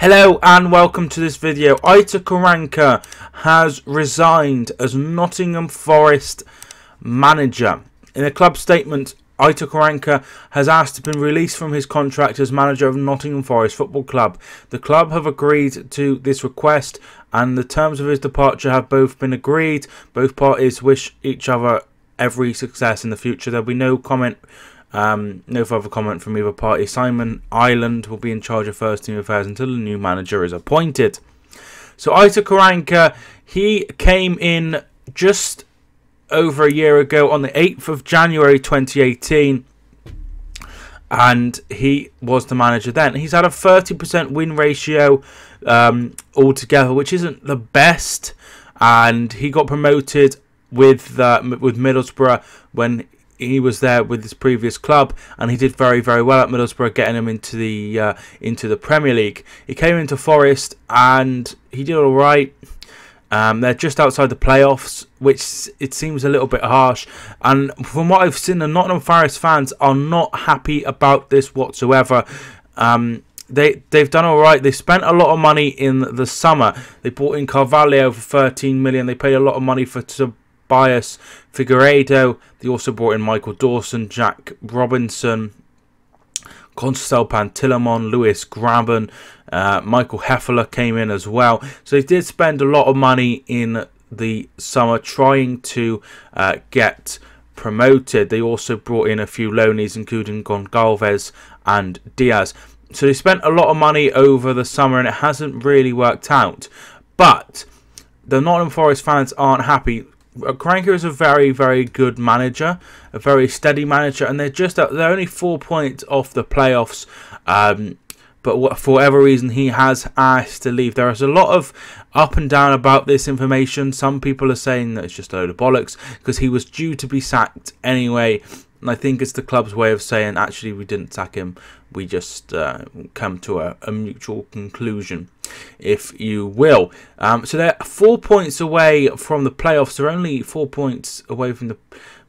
Hello and welcome to this video. Aitor Karanka has resigned as Nottingham Forest manager. In a club statement, Aitor Karanka has asked to be released from his contract as manager of Nottingham Forest Football Club. The club have agreed to this request and the terms of his departure have both been agreed. Both parties wish each other every success in the future. There will be no comment. No further comment from either party. Simon Ireland will be in charge of first team affairs until a new manager is appointed. So Aitor Karanka, he came in just over a year ago on the 8th of January 2018 and he was the manager then. He's had a 30% win ratio altogether, which isn't the best, and he got promoted with Middlesbrough when he was there with his previous club, and he did very well at Middlesbrough, getting him into the Premier League. He came into Forest and he did all right. They're just outside the playoffs, which it seems a little bit harsh. And from what I've seen, the Nottingham Forest fans are not happy about this whatsoever. They've done all right. They spent a lot of money in the summer. They bought in Carvalho for 13 million. They paid a lot of money for Tobias Figueiredo. They also brought in Michael Dawson, Jack Robinson, Constable Pantilimon, Lewis Graben, Michael Heffeler came in as well. So they did spend a lot of money in the summer trying to get promoted. They also brought in a few loanies, including Gonçalves and Diaz. So they spent a lot of money over the summer and it hasn't really worked out. But the Nottingham Forest fans aren't happy. Karanka is a very good manager, a very steady manager, and they're only 4 points off the playoffs. But for whatever reason, he has asked to leave. There is a lot of up and down about this information. Some people are saying that it's just a load of bollocks because he was due to be sacked anyway. And I think it's the club's way of saying, actually, we didn't sack him. We just come to a mutual conclusion, if you will. So they're 4 points away from the playoffs. They're only 4 points away from the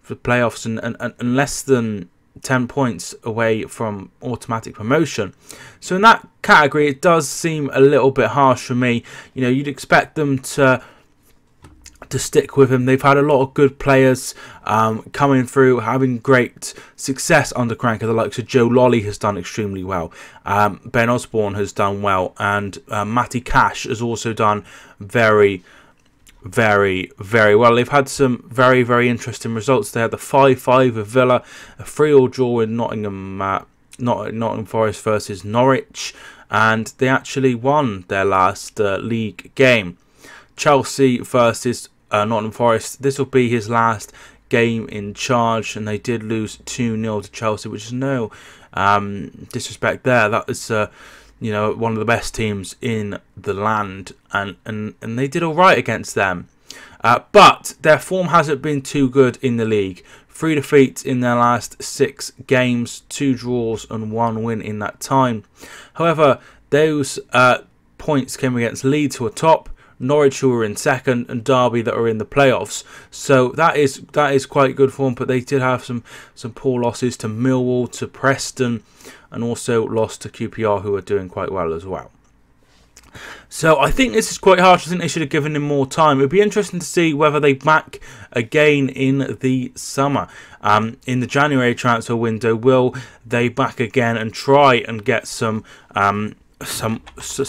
playoffs and less than 10 points away from automatic promotion. So in that category, it does seem a little bit harsh for me. You know, you'd expect them to stick with him. They've had a lot of good players coming through, having great success under Karanka. The likes of Joe Lolly has done extremely well. Ben Osborne has done well, and Matty Cash has also done very well. They've had some very interesting results. They had the 5-5 with Villa, a 3-3 draw in Nottingham Forest versus Norwich, and they actually won their last league game. Chelsea versus Nottingham Forest. This will be his last game in charge, and they did lose 2-0 to Chelsea, which is no disrespect there. That is you know, one of the best teams in the land, and they did all right against them. But their form hasn't been too good in the league. 3 defeats in their last 6 games, 2 draws and 1 win in that time. However, those points came against Leeds, who are top, Norwich, who are in second, and Derby, that are in the playoffs. So that is quite good form. But they did have some poor losses to Millwall, to Preston, and also lost to QPR, who are doing quite well as well. So I think this is quite harsh. I think they should have given him more time. It would be interesting to see whether they back again in the summer. In the January transfer window, will they back again and try and get some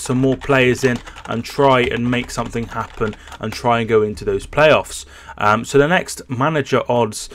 more players in and try and make something happen and try and go into those playoffs. So the next manager odds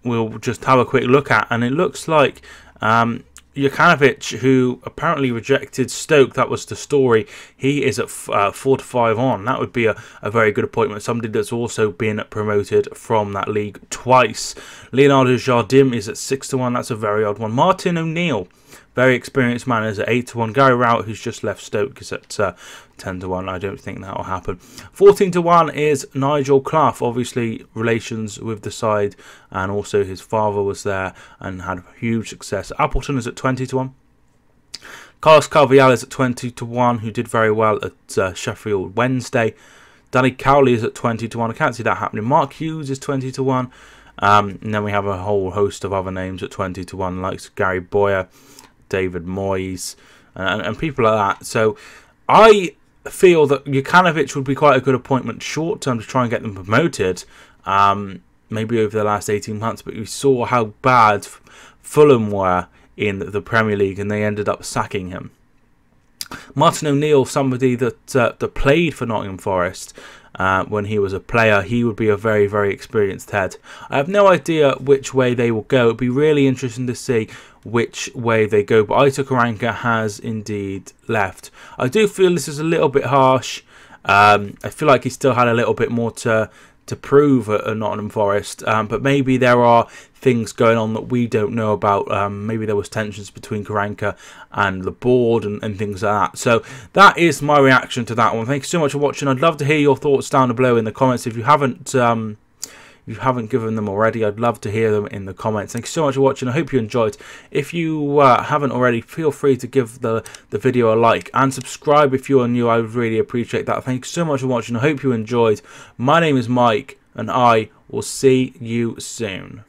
we'll just have a quick look at, and it looks like Jokanovic, who apparently rejected Stoke, that was the story, he is at 4-5 on. That would be a very good appointment. Somebody that's also been promoted from that league twice. Leonardo Jardim is at 6-1. That's a very odd one. Martin O'Neill, very experienced man, is at 8-1. Gary Rowett, who's just left Stoke, is at 10-1. I don't think that will happen. 14-1 is Nigel Clough, obviously relations with the side, and also his father was there and had huge success. Appleton is at 20-1. Carlos Carvalho is at 20-1, who did very well at Sheffield Wednesday. Danny Cowley is at 20-1. I can't see that happening. Mark Hughes is 20-1. And then we have a whole host of other names at 20-1, like Gary Boyer, David Moyes, and people like that. So I feel that Jokanovic would be quite a good appointment short term to try and get them promoted, maybe over the last 18 months. But we saw how bad Fulham were in the Premier League, and they ended up sacking him. Martin O'Neill, somebody that played for Nottingham Forest when he was a player, he would be a very, very experienced head. I have no idea which way they will go. It'd be really interesting to see which way they go. But Aitor Karanka has indeed left. I do feel this is a little bit harsh. I feel like he still had a little bit more to prove at Nottingham Forest, but maybe there are things going on that we don't know about. Maybe there was tensions between Karanka and the board and things like that. So that is my reaction to that one. Thank you so much for watching. I'd love to hear your thoughts down below in the comments. If you haven't given them already, I'd love to hear them in the comments. Thank you so much for watching. I hope you enjoyed. If you haven't already, feel free to give the video a like and subscribe if you are new. I would really appreciate that. Thank you so much for watching. I hope you enjoyed. My name is Mike, and I will see you soon.